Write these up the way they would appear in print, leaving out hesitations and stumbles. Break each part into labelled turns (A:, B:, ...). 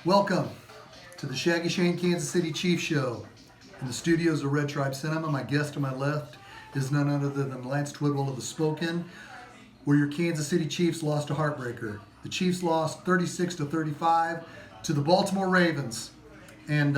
A: Welcome to the Shaggyshane Kansas City Chiefs Show. In the studios of Red Tribe Cinema, my guest to my left is none other than Lance Twidwell of the Spoken, where your Kansas City Chiefs lost a heartbreaker. The Chiefs lost 36-35 to the Baltimore Ravens. And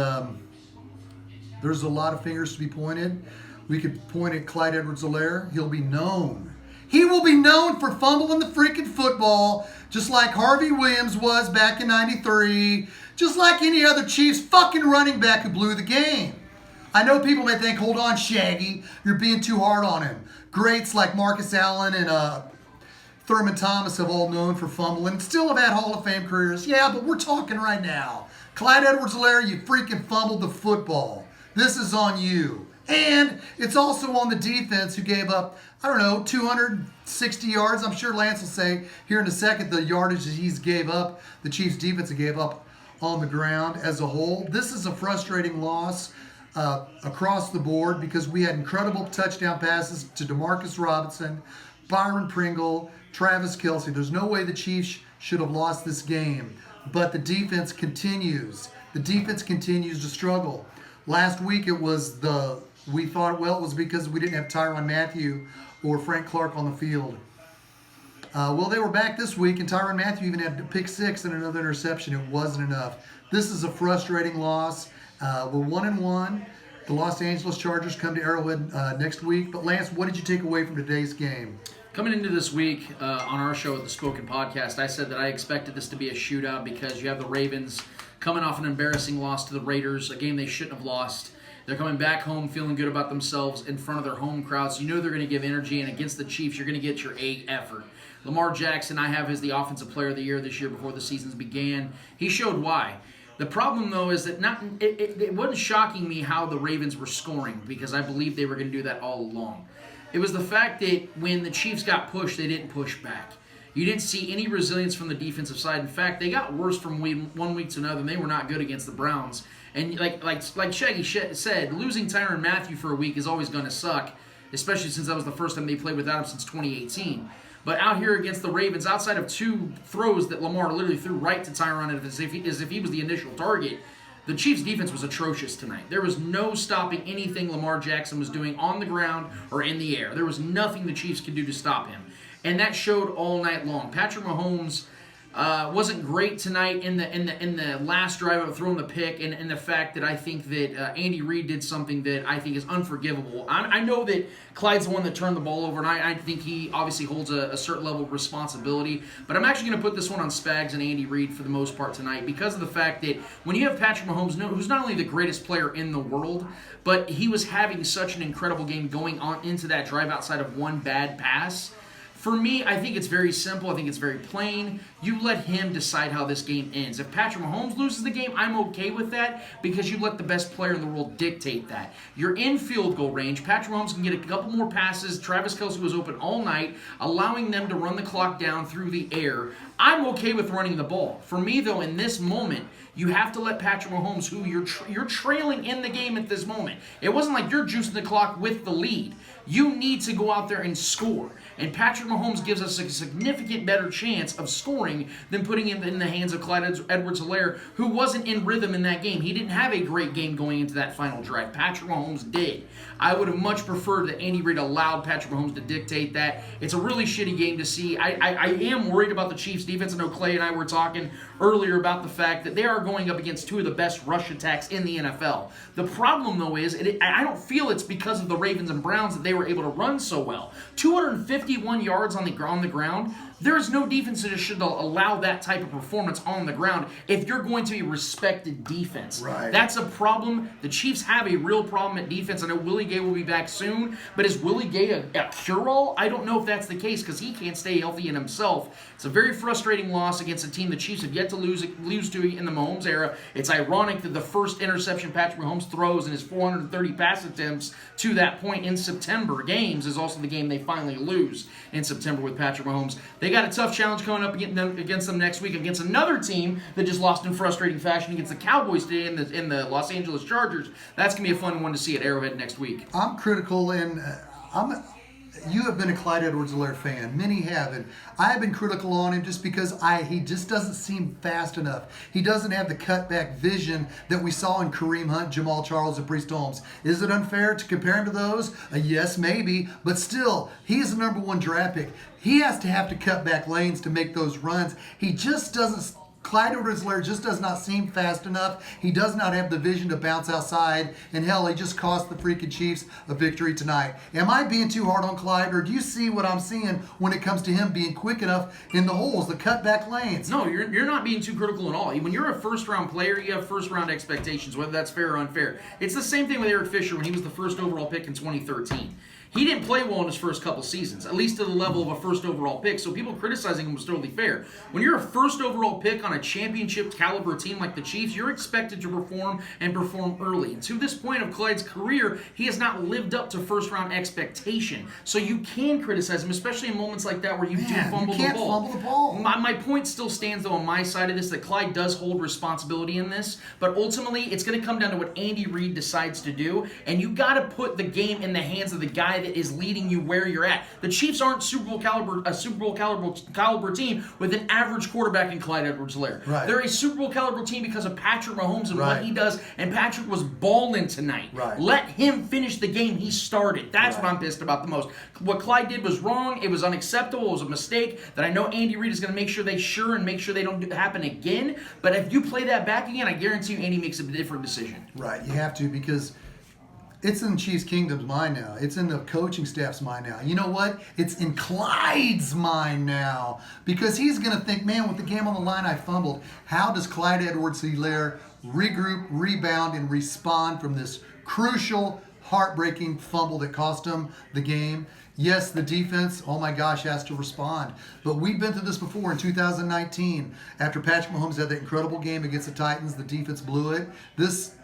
A: there's a lot of fingers to be pointed. We could point at Clyde Edwards-Helaire. He'll be known. He will be known for fumbling the freaking football, just like Harvey Williams was back in '93, just like any other Chiefs fucking running back who blew the game. I know people may think, hold on, Shaggy, you're being too hard on him. Greats like Marcus Allen and Thurman Thomas have all known for fumbling, still have had Hall of Fame careers. Yeah, but we're talking right now. Clyde Edwards-Helaire, you freaking fumbled the football. This is on you. And it's also on the defense who gave up, 260 yards. I'm sure Lance will say here in a second the yardage that he's gave up, the Chiefs defense gave up on the ground as a whole. This is a frustrating loss across the board because we had incredible touchdown passes to Demarcus Robinson, Byron Pringle, Travis Kelce. There's no way the Chiefs should have lost this game, but the defense continues. The defense continues to struggle. Last week we thought, it was because we didn't have Tyrann Mathieu or Frank Clark on the field. They were back this week, and Tyrann Mathieu even had a pick six and another interception. It wasn't enough. This is a frustrating loss. We're 1-1. The Los Angeles Chargers come to Arrowhead next week. But Lance, what did you take away from today's game?
B: Coming into this week on our show at the Spoken Podcast, I said that I expected this to be a shootout because you have the Ravens coming off an embarrassing loss to the Raiders, a game they shouldn't have lost. They're coming back home feeling good about themselves in front of their home crowd, so you know they're going to give energy, and against the Chiefs, you're going to get your A effort. Lamar Jackson, I have as the Offensive Player of the Year this year before the seasons began. He showed why. The problem, though, is that it wasn't shocking me how the Ravens were scoring because I believed they were going to do that all along. It was the fact that when the Chiefs got pushed, they didn't push back. You didn't see any resilience from the defensive side. In fact, they got worse from one week to another, and they were not good against the Browns. And like Shaggy said, losing Tyrann Mathieu for a week is always going to suck, especially since that was the first time they played without him since 2018. But out here against the Ravens, outside of two throws that Lamar literally threw right to Tyrann as if he was the initial target, the Chiefs' defense was atrocious tonight. There was no stopping anything Lamar Jackson was doing on the ground or in the air. There was nothing the Chiefs could do to stop him. And that showed all night long. Patrick Mahomes wasn't great tonight in the last drive of throwing the pick, and the fact that I think that Andy Reid did something that I think is unforgivable. I know that Clyde's the one that turned the ball over, and I think he obviously holds a certain level of responsibility. But I'm actually going to put this one on Spags and Andy Reid for the most part tonight because of the fact that when you have Patrick Mahomes, who's not only the greatest player in the world, but he was having such an incredible game going on into that drive outside of one bad pass. For me, I think it's very simple. I think it's very plain. You let him decide how this game ends. If Patrick Mahomes loses the game, I'm okay with that because you let the best player in the world dictate that. You're in field goal range. Patrick Mahomes can get a couple more passes. Travis Kelce was open all night, allowing them to run the clock down through the air. I'm okay with running the ball. For me, though, in this moment, you have to let Patrick Mahomes, who you're trailing in the game at this moment. It wasn't like you're juicing the clock with the lead. You need to go out there and score. And Patrick Mahomes gives us a significant better chance of scoring than putting him in the hands of Clyde Edwards-Helaire, who wasn't in rhythm in that game. He didn't have a great game going into that final drive. Patrick Mahomes did. I would have much preferred that Andy Reid allowed Patrick Mahomes to dictate that. It's a really shitty game to see. I am worried about the Chiefs' defense. I know Clay and I were talking earlier about the fact that they are going up against two of the best rush attacks in the NFL. The problem, though, is I don't feel it's because of the Ravens and Browns that they were able to run so well. 251 yards on the ground. There is no defense that should allow that type of performance on the ground if you're going to be a respected defense.
A: Right.
B: That's a problem. The Chiefs have a real problem at defense. I know Willie Gay will be back soon, but is Willie Gay a cure-all? I don't know if that's the case because he can't stay healthy in himself. It's a very frustrating loss against a team the Chiefs have yet to lose to in the Mahomes era. It's ironic that the first interception Patrick Mahomes throws in his 430 pass attempts to that point in September games is also the game they finally lose in September with Patrick Mahomes. They got a tough challenge coming up against them next week against another team that just lost in frustrating fashion against the Cowboys today in the Los Angeles Chargers. That's going to be a fun one to see at Arrowhead next week.
A: I'm critical, and you have been a Clyde Edwards-Helaire fan. Many have, and I have been critical on him just because he just doesn't seem fast enough. He doesn't have the cutback vision that we saw in Kareem Hunt, Jamal Charles, and Priest Holmes. Is it unfair to compare him to those? Yes, maybe, but still, he is the number 1 draft pick. He has to cut back lanes to make those runs. He just doesn't. Clyde Edwards-Helaire just does not seem fast enough. He does not have the vision to bounce outside. And hell, he just cost the freaking Chiefs a victory tonight. Am I being too hard on Clyde, or do you see what I'm seeing when it comes to him being quick enough in the holes, the cutback lanes?
B: No, you're not being too critical at all. When you're a first-round player, you have first-round expectations, whether that's fair or unfair. It's the same thing with Eric Fisher when he was the first overall pick in 2013. He didn't play well in his first couple seasons, at least to the level of a first overall pick, so people criticizing him was totally fair. When you're a first overall pick on a championship caliber team like the Chiefs, you're expected to perform and perform early. And to this point of Clyde's career, he has not lived up to first round expectation. So you can criticize him, especially in moments like that where you do fumble the ball.
A: Fumble the ball.
B: My point still stands, though, on my side of this, that Clyde does hold responsibility in this, but ultimately it's going to come down to what Andy Reid decides to do, and you got to put the game in the hands of the guy that is leading you where you're at. The Chiefs aren't a Super Bowl caliber team with an average quarterback in Clyde Edwards-Helaire.
A: Right.
B: They're a Super Bowl caliber team because of Patrick Mahomes and
A: Right.
B: what he does, and Patrick was balling tonight.
A: Right.
B: Let him finish the game he started. That's what I'm pissed about the most. What Clyde did was wrong. It was unacceptable. It was a mistake that I know Andy Reid is going to make sure they don't happen again. But if you play that back again, I guarantee you Andy makes a different decision.
A: Right, you have to, because it's in Chiefs Kingdom's mind now. It's in the coaching staff's mind now. You know what? It's in Clyde's mind now, because he's going to think, man, with the game on the line, I fumbled. How does Clyde Edwards-Helaire regroup, rebound, and respond from this crucial, heartbreaking fumble that cost him the game? Yes, the defense, oh my gosh, has to respond. But we've been through this before in 2019. After Patrick Mahomes had that incredible game against the Titans, the defense blew it. This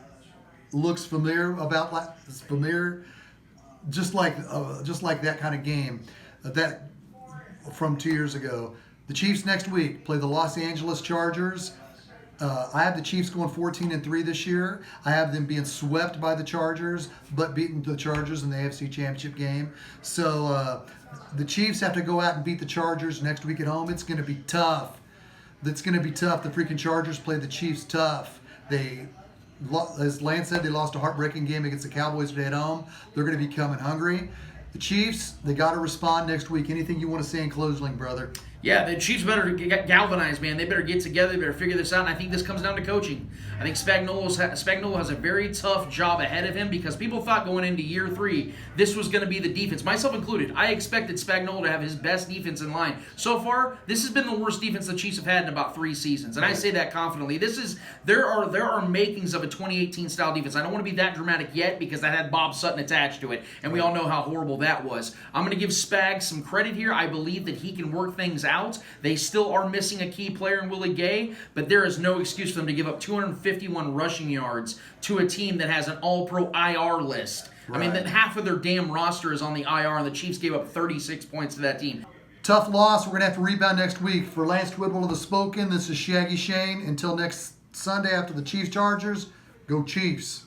A: looks familiar, just like that kind of game that from 2 years ago. The Chiefs next week play the Los Angeles Chargers. I have the Chiefs going 14-3 this year. I have them being swept by the Chargers, but beating the Chargers in the AFC Championship game. So the Chiefs have to go out and beat the Chargers next week at home. It's going to be tough. It's going to be tough. The freaking Chargers played the Chiefs tough. As Lance said, they lost a heartbreaking game against the Cowboys today at home. They're going to be coming hungry. The Chiefs, they got to respond next week. Anything you want to say in closing, brother?
B: Yeah, the Chiefs better get galvanized, man. They better get together. They better figure this out. And I think this comes down to coaching. I think Spagnuolo has a very tough job ahead of him, because people thought going into year 3 this was going to be the defense, myself included. I expected Spagnuolo to have his best defense in line. So far, this has been the worst defense the Chiefs have had in about 3 seasons, and I say that confidently. There are makings of a 2018 style defense. I don't want to be that dramatic yet, because that had Bob Sutton attached to it, and we all know how horrible that was. I'm going to give Spags some credit here. I believe that he can work things out. They still are missing a key player in Willie Gay, but there is no excuse for them to give up 251 rushing yards to a team that has an all-pro IR list. Right. I mean, that half of their damn roster is on the IR, and the Chiefs gave up 36 points to that team.
A: Tough loss. We're going to have to rebound next week. For Lance Twidwell of the Spoken, this is Shaggy Shane. Until next Sunday after the Chiefs Chargers, go Chiefs.